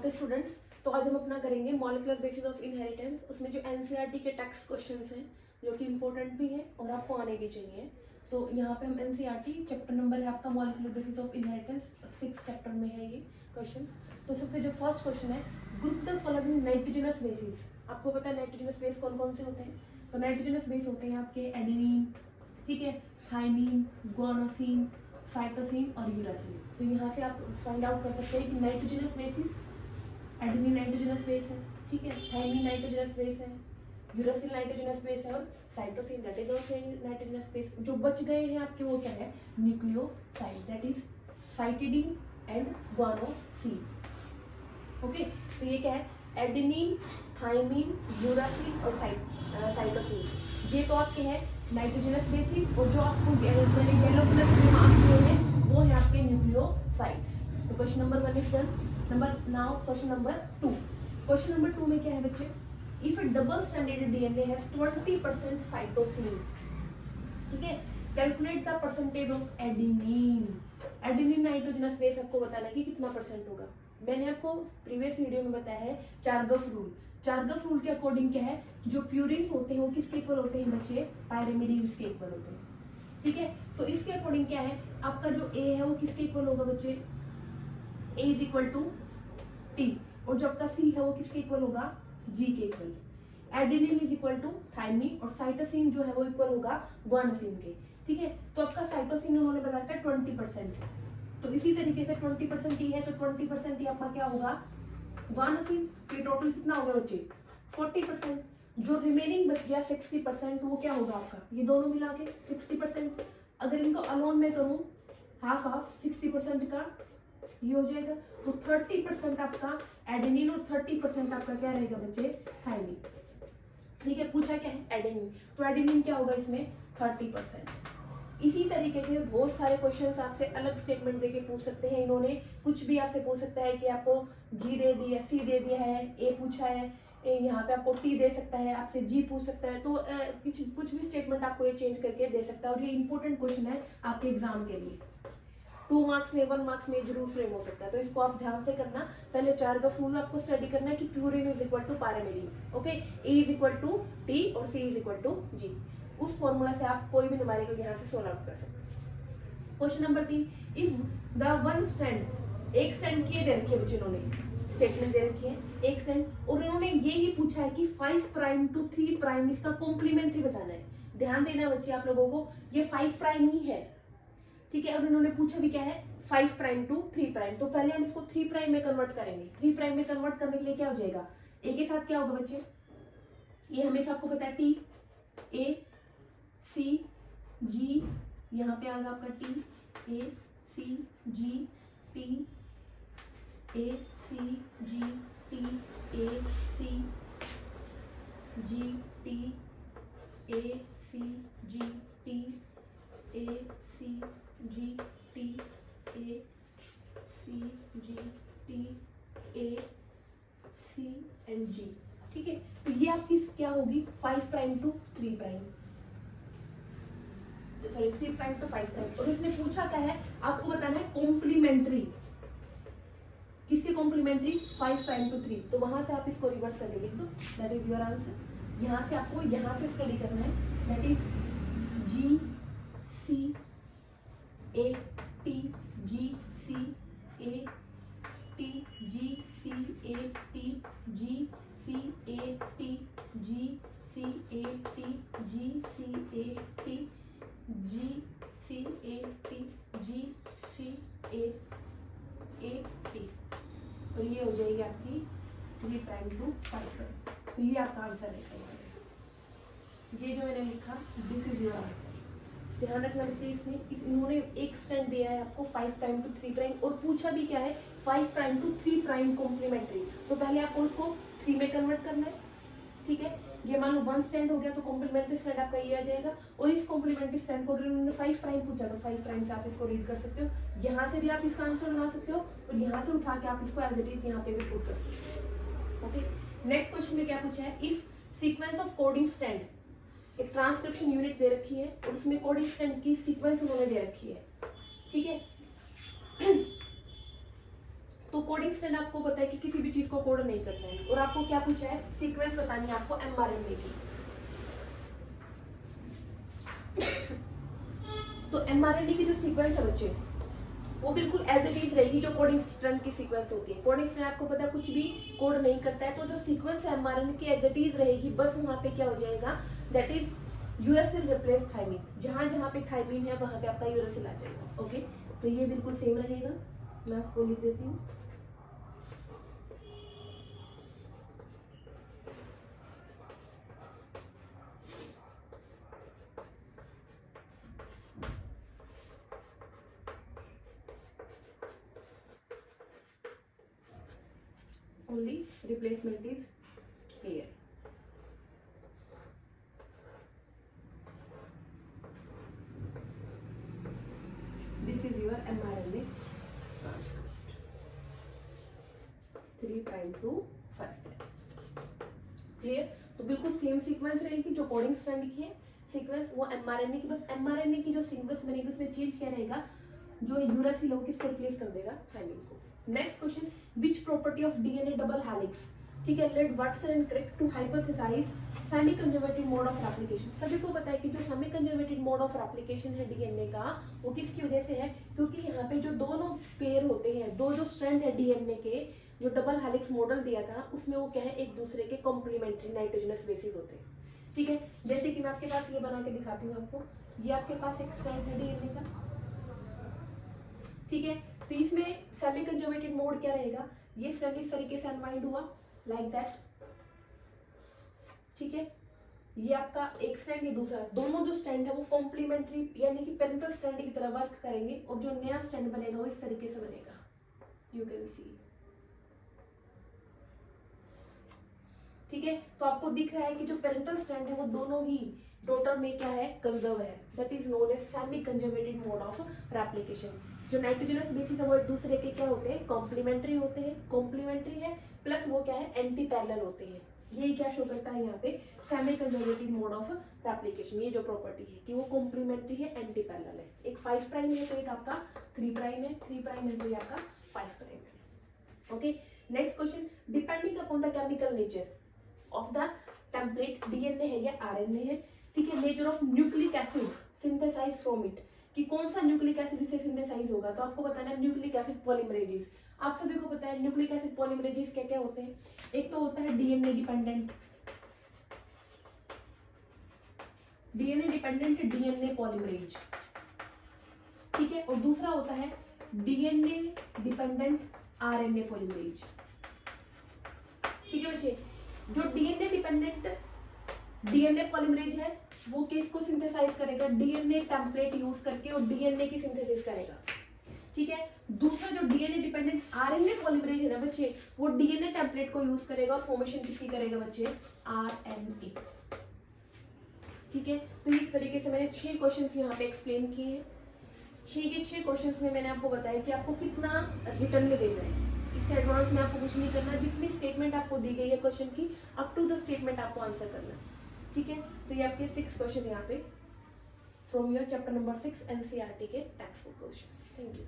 Okay students, तो आज हम अपना करेंगे मॉलिक्यूलर बेसिस ऑफ इनहेरिटेंस। उसमें जो एनसीईआरटी के टेक्स्ट क्वेश्चंस हैं जो कि इंपॉर्टेंट भी हैं और आपको आने भी चाहिए। तो यहाँ पे हम एनसीईआरटी चैप्टर नंबर है आपका molecular basis of inheritance, 6 chapter में है ये क्वेश्चंस। तो सबसे जो फर्स्ट क्वेश्चन है, group the following nitrogenous bases. आपको पता है नाइट्रोजनस बेस कौन कौन से होते हैं? तो नाइट्रोजनस बेस होते हैं आपके एडेनिन, ठीक है, थाइमिन, गुआनोसिन, साइटोसिन और यूरासिल। तो यहाँ से आप फाइंड आउट कर सकते हैं कि nitrogenous bases adenine nitrogenous base है, ठीक है, थाइमिन नाइट्रोजनस बेस है, यूरासिल नाइट्रोजनस बेस है और cytosine that is also nitrogenous base. जो बच गए हैं आपके वो क्या है? Nucleoside that is cytidine and guanosine. Okay, तो ये क्या है? एडेनिन, थाइमिन, यूरासिल और साइटोसिन। ये तो आपके हैं नाइट्रोजनस बेसिस, और जो आपको येलो कलर के मार्क हुए हैं वो है आपके न्यूक्लियोसाइड्स। तो question number 1 is done. Now question number 2। Question number 2 में क्या है बच्चे? If A double stranded DNA has 20% cytosine, ठीक है, calculate the percentage of adenine. Adenine nitrogenous base आपको बताना है कि कितना परसेंट होगा। मैंने आपको प्रीवियस वीडियो में बताया है चार्गफ रूल। चार्गफ रूल के अकॉर्डिंग क्या है? जो प्यूरिन्स होते हैं वो किसके इक्वल होते हैं बच्चे? पायरिमिडीन्स के इक्वल होते हैं, ठीक है। तो इसके अकॉर्डिंग क्या है? आपका जो ए है वो किसके इक्वल होगा बच्चे? A is equal to T, और जो आपका सी है वो किसके इक्वल होगा? जी के equal. Adenine is equal to thymine और साइटोसिन जो है वो इक्वल होगा गुआनोसिन के, ठीक है। तो आपका साइटोसिन उन्होंने बताया था 20%, तो इसी तरीके से 20% ही है तो 20% ही आपका क्या होगा? गुआनोसिन। तो ये टोटल कितना हो गया बच्चे? 40%। जो रिमेनिंग बच गया 60% वो क्या होगा आपका? ये दोनों मिला के 60%। अगर इनको अलोन में करूं हाफ हाफ 60% का ये हो जाएगा, तो 30% आपका एडेनिन और 30% आपका क्या रहेगा बच्चे? थाइमिन, ठीक है। पूछा क्या है? एडेनिन, तो एडेनिन क्या होगा इसमें? 30%। इसी तरीके के बहुत सारे क्वेश्चंस आपसे अलग स्टेटमेंट देके पूछ सकते हैं। इन्होंने कुछ भी आपसे पूछ सकता है कि आपको जी दे दिया, सी दे दिया है, ए पूछा है, यहाँ पे आपको टी दे सकता है, आपसे जी पूछ सकता है। तो कुछ भी स्टेटमेंट आपको ये चेंज करके दे सकता है, और ये इंपॉर्टेंट क्वेश्चन है आपके एग्जाम के लिए। 2 मार्क्स में 1 मार्क्स में जरूर फ्रेम हो सकता है, तो इसको आप ध्यान से करना। पहले चार्गफ रूल आपको स्टडी करना है कि purine is equal to pyrimidine, okay, A is equal to T और C is equal to G. उस फॉर्मूला से आप कोई भी न्यूमेरिकल यहाँ से सोल्व आउट कर सकते हैं। Question number 3 is the one strand, एक स्ट्रैंड की दे रखी है बच्चे, इन्होंने स्टेटमेंट दे रखी है एक स्ट्रैंड, और इन्होंने ये ही पूछा है कि 5 प्राइम टू 3 प्राइम इसका कॉम्प्लीमेंट्री बताना है। ध्यान देना बच्चे आप लोगों को, ये 5 प्राइम ही है, ठीक है। और इन्होंने पूछा भी क्या है? 5 प्राइम टू 3 प्राइम। तो पहले हम इसको 3 प्राइम में कन्वर्ट करेंगे। 3 प्राइम में कन्वर्ट करने के लिए क्या हो जाएगा? ए के साथ क्या होगा बच्चे? ये हमेशा आपको पता है टी, ए सी जी, यहाँ पे आएगा आपका T, A C G T, A C G T, A C G T, A C G T, A C G T, A C G T, A C and G, ठीक है। तो ये आपकी क्या होगी? 5 prime to 3 prime, sorry 3 prime to 5 prime. और इसने पूछा क्या है? आपको बताना है कॉम्प्लीमेंट्री, किसके कॉम्प्लीमेंट्री? 5 prime to 3। तो वहां से आप इसको रिवर्स करके लिख दो, दैट इज योर आंसर। यहाँ से आपको यहाँ से स्टडी करना है, that is G C A T G C A T G C A T G C A T G C A T G C A T G C A T G C A T. तो ये हो जाएगी आपकी 3 prime to 5 prime. तो ये आपका answer है। ये जो मैंने लिखा दिस इज योर आंसर। ध्यान रखना बच्चे, इसमें इन्होंने एक स्ट्रैंड दिया है आपको 5 प्राइम टू 3 प्राइम, और पूछा भी क्या है? 5 प्राइम टू 3 प्राइम कॉम्प्लीमेंट्री। तो पहले आपको उसको 3 में कन्वर्ट करना है, ठीक है। ये मान लो 1 स्ट्रैंड हो गया तो कॉम्प्लीमेंट्री स्ट्रैंड आपका ये आ जाएगा, और इस कॉम्प्लीमेंट्री स्ट्रैंड को अगर उन्होंने 5 प्राइम पूछा तो 5 प्राइम से आप इसको रीड कर सकते हो। यहाँ से भी आप इसका आंसर बना सकते हो, और यहाँ से उठा के आप इसको एज इट इज यहाँ पे भी पुट कर सकते हो, ओके। नेक्स्ट क्वेश्चन में क्या पूछा है? If sequence of coding strand, एक ट्रांसक्रिप्शन यूनिट दे रखी है और उसमें कोडिंग स्ट्रैंड की सीक्वेंस उन्होंने दे रखी है, ठीक है। तो कोडिंग स्ट्रैंड आपको पता है कि किसी भी चीज को कोड नहीं करना है, और आपको क्या पूछा है, सीक्वेंस बतानी है आपको एमआरएनए की। तो एमआरएनए की जो सीक्वेंस है बच्चे, वो बिल्कुल एज इट इज रहेगी जो कोडिंग स्ट्रैंड की सीक्वेंस होती है। कोडिंग स्ट्रैंड आपको पता है कुछ भी कोड नहीं करता है, तो जो सीक्वेंस है एमआरएनए की एज इट इज रहेगी, बस वहां पे क्या हो जाएगा, that is uracil replace thymine. जहां जहां पे थायमीन है वहां पे आपका यूरासिल आ जाएगा। ओके, तो ये बिल्कुल सेम रहेगा। मैं आपको लिख देती हूँ। Only replacement is here. This is your mRNA transcript 3' to 5'। Clear? तो बिल्कुल सेम सीक्वेंस रहेगी जो कोडिंग स्ट्रैंड की है सीक्वेंस, वो एमआरएनए की, बस एमआरएनए की जो सीक्वेंस बनेगी उसमें चेंज क्या रहेगा, जो यूरासिल हो किसको रिप्लेस कर देगा, थायमीन को। Next question, which property of DNA double helix, ठीक है, led Watson and Crick to hypothesize semi conservative mode of application. सभी को पता है कि जो semi conservative mode of application है डीएनए का, वो किसकी वजह से है, क्योंकि यहाँ पे जो दोनों पेयर होते हैं, दो जो स्ट्रैंड है डीएनए के, जो डबल हेलिक्स मॉडल दिया था उसमें वो क्या है, एक दूसरे के कॉम्प्लीमेंट्री नाइट्रोजनस बेसिस होते हैं। ठीक है, जैसे कि मैं आपके पास ये बना के दिखाती हूँ आपको, ये आपके पास एक स्ट्रैंड है डीएनए का, ठीक है, तो इसमें सेमी कंजर्वेटेड मोड क्या रहेगा, ये स्ट्रैंड इस तरीके से अनवाइंड हुआ लाइक दैट, ठीक है, ये आपका एक स्ट्रैंड, ये दूसरा, दोनों जो स्ट्रैंड है वो कॉम्प्लीमेंट्री यानी कि पेरेंटल स्ट्रैंड की तरह वर्क करेंगे, और जो नया स्ट्रैंड बनेगा वो इस तरीके से बनेगा, यू कैन सी। ठीक है, तो आपको दिख रहा है कि जो पेरेंटल स्ट्रैंड है वो दोनों ही डॉटर में क्या है, कंजर्व है, that is known as semi conservative mode of replication. जो नाइट्रोजनस बेसिस है वो एक दूसरे के क्या होते हैं, कॉम्प्लीमेंट्री होते हैं, कॉम्प्लीमेंट्री है प्लस वो क्या है, एंटी पैरेलल होते हैं। यही क्या शो करता है यहाँ पे, semi conservative mode of replication, ये जो प्रॉपर्टी है कि वो कॉम्प्लीमेंट्री है, एंटी पैरेलल है। एक 5 प्राइम है तो एक आपका 3 प्राइम है, 3 प्राइम है तो ये आपका 5 प्राइम है। Okay, next question, depending upon the chemical nature of the template, DNA है या आरएनए है, ठीक है, nature of nucleic acid synthesise from it, कि कौन सा न्यूक्लिक एसिड इससे सिंथेसाइज होगा, तो आपको बताना है न्यूक्लिक एसिड पॉलीमरेजेस। आप सभी को पता है न्यूक्लिक एसिड पॉलीमरेजेस क्या क्या होते हैं, एक तो होता है डीएनए डिपेंडेंट, डीएनए पॉलीमरेज, ठीक है, और दूसरा होता है डीएनए डिपेंडेंट आरएनए पॉलीमरेज। ठीक है बच्चे, जो डीएनए डिपेंडेंट डीएनए पॉलीमरेज है वो किसको सिंथेसाइज करेगा, डीएनए टेम्पलेट यूज करके, और डीएनए की सिंथेसिस करेगा। ठीक है, दूसरा जो डीएनए डिपेंडेंट आरएनए पॉलीमरेज है ना बच्चे, वो डीएनए टेम्पलेट को यूज करेगा और फॉर्मेशन किसकी करेगा बच्चे, आरएनए। ठीक है, तो इस तरीके से मैंने 6 क्वेश्चंस यहाँ पे एक्सप्लेन किए हैं। 6 के 6 क्वेश्चंस में मैंने आपको बताया कि आपको कितना रिटर्न में देना है, इससे एडवांस में आपको कुछ नहीं करना, जितनी स्टेटमेंट आपको दी गई है क्वेश्चन की, अप टू द स्टेटमेंट आपको आंसर करना है। ठीक है, तो ये आपके 6 क्वेश्चन यहाँ पे from your chapter number 6 NCERT के textbook questions. Thank you.